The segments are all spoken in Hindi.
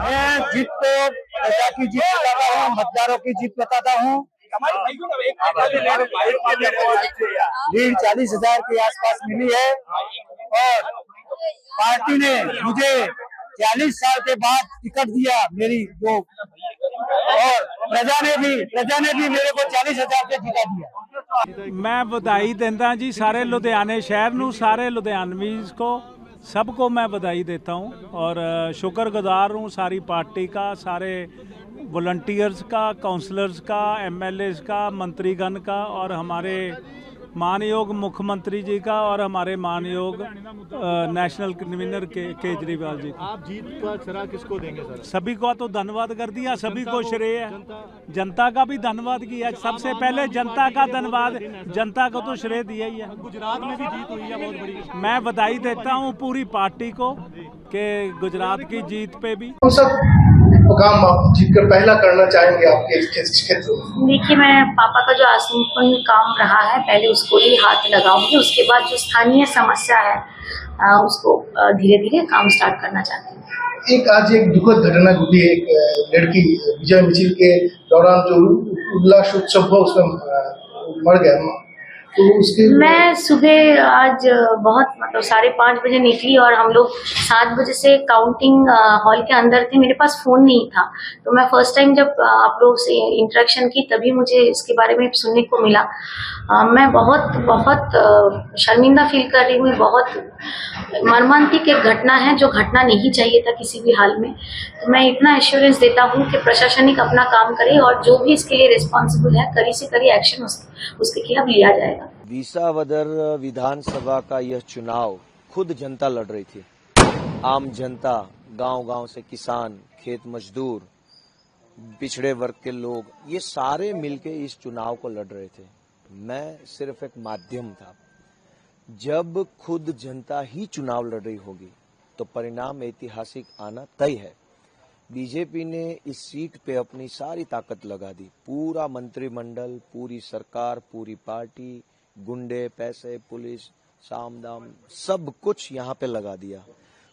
मैं जीत को प्रजा की जीत बताता हूँ, मतदारों की जीत बताता हूँ। लीड 40,000 के आसपास मिली है और पार्टी ने मुझे 40 साल के बाद टिकट दिया मेरी जो, और प्रजा ने भी मेरे को 40,000 से जिता दिया। मैं बधाई देता जी सारे लुधियाने शहर नूं, सारे लुधियानवीज को, सबको मैं बधाई देता हूं और शुक्रगुजार हूं सारी पार्टी का, सारे वॉलंटियर्स का, काउंसलर्स का, एमएलएस का, मंत्रीगण का और हमारे मानयोग मुख्यमंत्री जी का और हमारे मानयोग नेशनल कन्वीनर केजरीवाल जी का। आप जीत का श्रेय किसको देंगे सर? सभी को तो धन्यवाद कर दिया, सभी को श्रेय है, जनता का भी धन्यवाद किया। सबसे पहले जनता का धन्यवाद, जनता को तो श्रेय दिया ही है। गुजरात में भी जीत हुई है बहुत बड़ी। मैं बधाई देता हूँ पूरी पार्टी को कि गुजरात की जीत पे भी। काम जीत कर पहला करना चाहेंगे आपके क्षेत्र में? देखिए, मैं पापा का जो आसनपूर्ण काम रहा है पहले उसको ही हाथ लगाऊंगी, उसके बाद जो स्थानीय समस्या है उसको धीरे धीरे काम स्टार्ट करना चाहती हूँ। आज एक दुखद घटना घटी, एक लड़की विजय मिছিল के दौरान जो उल्लास उत्सव हुआ उसमें मर गया, तो उसके मैं सुबह आज बहुत 5:30 बजे निकली और हम लोग 7 बजे से काउंटिंग हॉल के अंदर थे। मेरे पास फोन नहीं था, तो मैं फर्स्ट टाइम जब आप लोग से इंटरेक्शन की तभी मुझे इसके बारे में सुनने को मिला। मैं बहुत शर्मिंदा फील कर रही हूँ। बहुत मर्मांतिक एक घटना है जो घटना नहीं चाहिए था किसी भी हाल में। तो मैं इतना एश्योरेंस देता हूँ कि प्रशासनिक अपना काम करे और जो भी इसके लिए रिस्पॉन्सिबल है कड़ी से कड़ी एक्शन उसके खिलाफ लिया जाएगा। विसावदर विधानसभा का यह चुनाव खुद जनता लड़ रही थी। आम जनता, गांव-गांव से किसान, खेत मजदूर, पिछड़े वर्ग के लोग, ये सारे मिलके इस चुनाव को लड़ रहे थे। मैं सिर्फ एक माध्यम था। जब खुद जनता ही चुनाव लड़ रही होगी तो परिणाम ऐतिहासिक आना तय है। बीजेपी ने इस सीट पे अपनी सारी ताकत लगा दी। पूरा मंत्रिमंडल, पूरी सरकार, पूरी पार्टी, गुंडे, पैसे, पुलिस, साम दाम, सब कुछ यहाँ पे लगा दिया।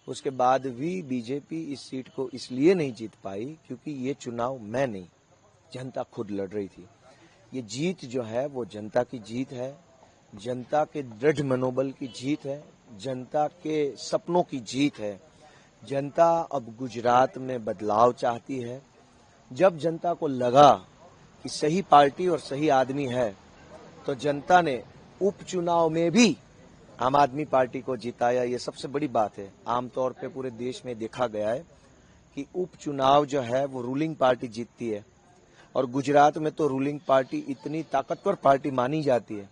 उसके बाद भी बीजेपी इस सीट को इसलिए नहीं जीत पाई क्योंकि ये चुनाव मैं नहीं, जनता खुद लड़ रही थी। ये जीत जो है वो जनता की जीत है, जनता के दृढ़ मनोबल की जीत है, जनता के सपनों की जीत है। जनता अब गुजरात में बदलाव चाहती है। जब जनता को लगा कि सही पार्टी और सही आदमी है तो जनता ने उपचुनाव में भी आम आदमी पार्टी को जिताया। ये सबसे बड़ी बात है। आमतौर पे पूरे देश में देखा गया है कि उपचुनाव जो है वो रूलिंग पार्टी जीतती है और गुजरात में तो रूलिंग पार्टी इतनी ताकतवर पार्टी मानी जाती है।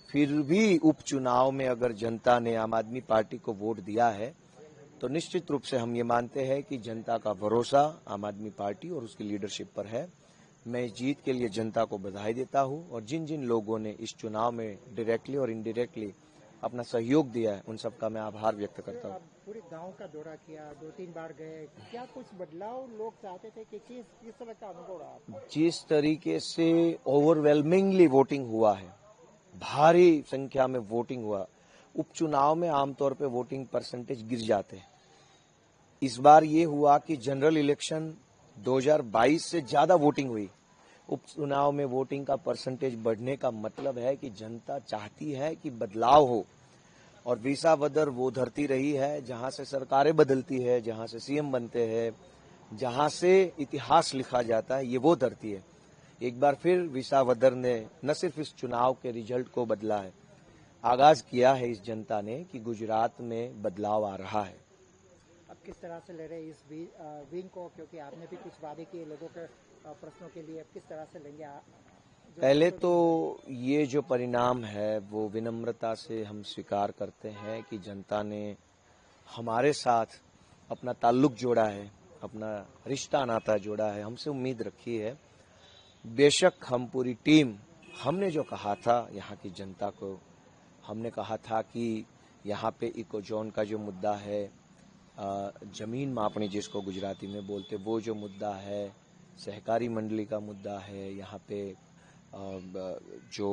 फिर भी उपचुनाव में अगर जनता ने आम आदमी पार्टी को वोट दिया है तो निश्चित रूप से हम ये मानते हैं कि जनता का भरोसा आम आदमी पार्टी और उसकी लीडरशिप पर है। मैं इस जीत के लिए जनता को बधाई देता हूं और जिन जिन लोगों ने इस चुनाव में डायरेक्टली और इनडायरेक्टली अपना सहयोग दिया है उन सबका मैं आभार व्यक्त करता हूं। पूरे गांव का दौरा किया, 2-3 बार गए, क्या कुछ बदलाव लोग चाहते थे कि किस तरह का अनुभव रहा? जिस तरीके से ओवरवेलमिंगली वोटिंग हुआ है, भारी संख्या में वोटिंग हुआ। उपचुनाव में आमतौर पे वोटिंग परसेंटेज गिर जाते हैं। इस बार ये हुआ कि जनरल इलेक्शन 2022 से ज्यादा वोटिंग हुई। उपचुनाव में वोटिंग का परसेंटेज बढ़ने का मतलब है कि जनता चाहती है कि बदलाव हो और विसावदर वो धरती रही है जहां से सरकारें बदलती है, जहां से सीएम बनते हैं, जहां से इतिहास लिखा जाता है। ये वो धरती है। एक बार फिर विसावदर ने न सिर्फ इस चुनाव के रिजल्ट को बदला है, आगाज किया है इस जनता ने कि गुजरात में बदलाव आ रहा है। अब किस तरह से ले रहे इस विंग को, क्योंकि आपने भी कुछ वादे किए लोगों के प्रश्नों के लिए, अब किस तरह से लेंगे? पहले तो ये जो परिणाम है वो विनम्रता से हम स्वीकार करते हैं कि जनता ने हमारे साथ अपना ताल्लुक जोड़ा है, अपना रिश्ता नाता जोड़ा है, हमसे उम्मीद रखी है। बेशक हम पूरी टीम, हमने जो कहा था यहाँ की जनता को, हमने कहा था कि यहाँ पे इको जोन का जो मुद्दा है, जमीन मापनी जिसको गुजराती में बोलते, वो जो मुद्दा है, सहकारी मंडली का मुद्दा है, यहाँ पे जो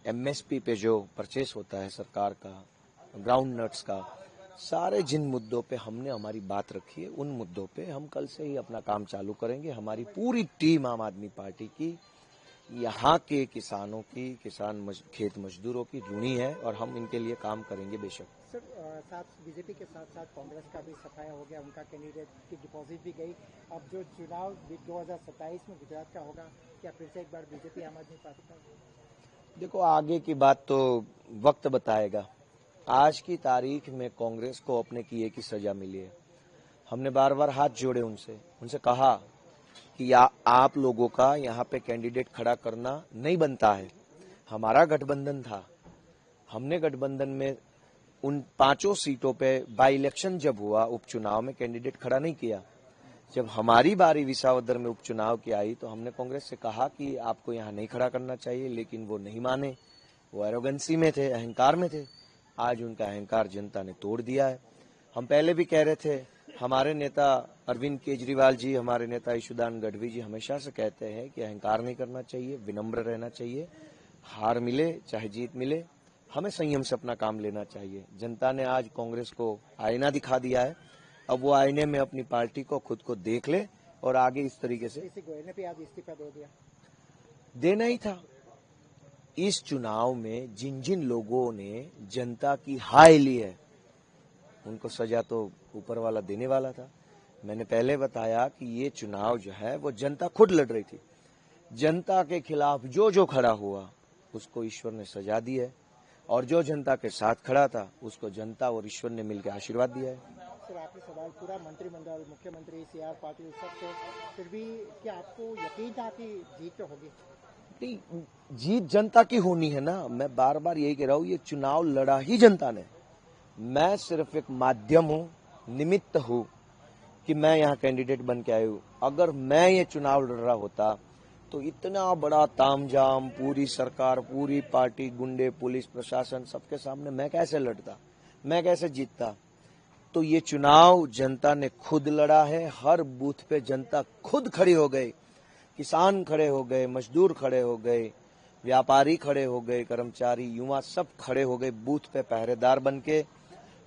एमएसपी पे जो परचेस होता है सरकार का, ग्राउंड नट्स का, सारे जिन मुद्दों पे हमने हमारी बात रखी है उन मुद्दों पे हम कल से ही अपना काम चालू करेंगे। हमारी पूरी टीम आम आदमी पार्टी की यहाँ के किसानों की, खेत मजदूरों की ऋणी है और हम इनके लिए काम करेंगे बेशक। सर साथ बीजेपी के साथ साथ कांग्रेस का भी सफाया हो गया, उनका कैंडिडेट की डिपॉजिट भी गई। अब जो चुनाव 2027 में गुजरात का होगा, क्या फिर से एक बार बीजेपी आम आदमी पार्टी का? देखो आगे की बात तो वक्त बताएगा। आज की तारीख में कांग्रेस को अपने किए की सजा मिली है। हमने बार बार हाथ जोड़े उनसे कहा कि आप लोगों का यहाँ पे कैंडिडेट खड़ा करना नहीं बनता है। हमारा गठबंधन था, हमने गठबंधन में उन 5 सीटों पे बाई इलेक्शन जब हुआ उपचुनाव में कैंडिडेट खड़ा नहीं किया। जब हमारी बारी विसावदर में उपचुनाव की आई तो हमने कांग्रेस से कहा कि आपको यहाँ नहीं खड़ा करना चाहिए, लेकिन वो नहीं माने। वो एरोगेंसी में थे, अहंकार में थे। आज उनका अहंकार जनता ने तोड़ दिया है। हम पहले भी कह रहे थे, हमारे नेता अरविंद केजरीवाल जी, हमारे नेता ईशुदान गढ़वी जी हमेशा से कहते हैं कि अहंकार नहीं करना चाहिए, विनम्र रहना चाहिए। हार मिले चाहे जीत मिले, हमें संयम से अपना काम लेना चाहिए। जनता ने आज कांग्रेस को आईना दिखा दिया है। अब वो आईने में अपनी पार्टी को, खुद को देख ले और आगे इस तरीके से। गोयल ने भी आज इस्तीफा दे दिया। देना ही था। इस चुनाव में जिन जिन लोगों ने जनता की हाय ली है उनको सजा तो ऊपर वाला देने वाला था। मैंने पहले बताया कि ये चुनाव जो है वो जनता खुद लड़ रही थी। जनता के खिलाफ जो खड़ा हुआ उसको ईश्वर ने सजा दी है, और जो जनता के साथ खड़ा था उसको जनता और ईश्वर ने मिलकर आशीर्वाद दिया है। सर आखिरी सवाल, पूरा मंत्रिमंडल, मुख्यमंत्री, CR पाटिल सबसे, फिर भी क्या आपको यकीन था कि जीत तो होगी? नहीं, जीत जनता की होनी है ना। मैं बार बार यही कह रहा हूँ, ये चुनाव लड़ा ही जनता ने। मैं सिर्फ एक माध्यम हूँ, निमित्त हूँ कि मैं यहाँ कैंडिडेट बन के आया हूँ। अगर मैं ये चुनाव लड़ रहा होता तो इतना बड़ा तामझाम, पूरी सरकार, पूरी पार्टी, गुंडे, पुलिस प्रशासन सबके सामने मैं कैसे लड़ता, मैं कैसे जीतता? तो ये चुनाव जनता ने खुद लड़ा है। हर बूथ पे जनता खुद खड़ी हो गई। किसान खड़े हो गए, मजदूर खड़े हो गए, व्यापारी खड़े हो गए, कर्मचारी, युवा सब खड़े हो गए बूथ पे पहरेदार बन के।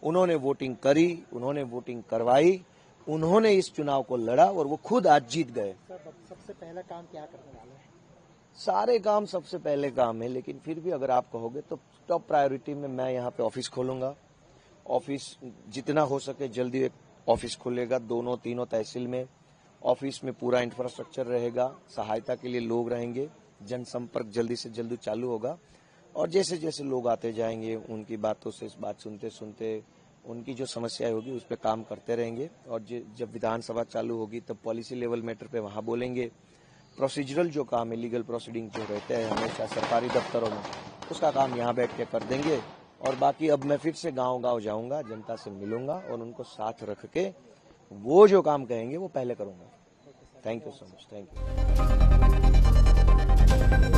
उन्होंने वोटिंग करी, उन्होंने वोटिंग करवाई, उन्होंने इस चुनाव को लड़ा और वो खुद आज जीत गए। सबसे पहला काम क्या करने वाले हैं? सारे काम सबसे पहले काम है, लेकिन फिर भी अगर आप कहोगे तो टॉप प्रायोरिटी में मैं यहाँ पे ऑफिस खोलूंगा। ऑफिस जितना हो सके जल्दी एक ऑफिस खुलेगा, 2-3 तहसील में। ऑफिस में पूरा इंफ्रास्ट्रक्चर रहेगा, सहायता के लिए लोग रहेंगे, जनसंपर्क जल्दी से जल्दी चालू होगा। और जैसे जैसे लोग आते जाएंगे उनकी बातों से बात सुनते सुनते उनकी जो समस्याएं होगी उस पर काम करते रहेंगे। और जब विधानसभा चालू होगी तब पॉलिसी लेवल मैटर पे वहां बोलेंगे। प्रोसीजरल जो काम है, लीगल प्रोसीडिंग जो रहते हैं हमेशा सरकारी दफ्तरों में, उसका काम यहाँ बैठ के कर देंगे। और बाकी अब मैं फिर से गांव-गांव जाऊंगा, जनता से मिलूंगा और उनको साथ रख के वो जो काम कहेंगे वो पहले करूंगा। Thank you so much. Thank you.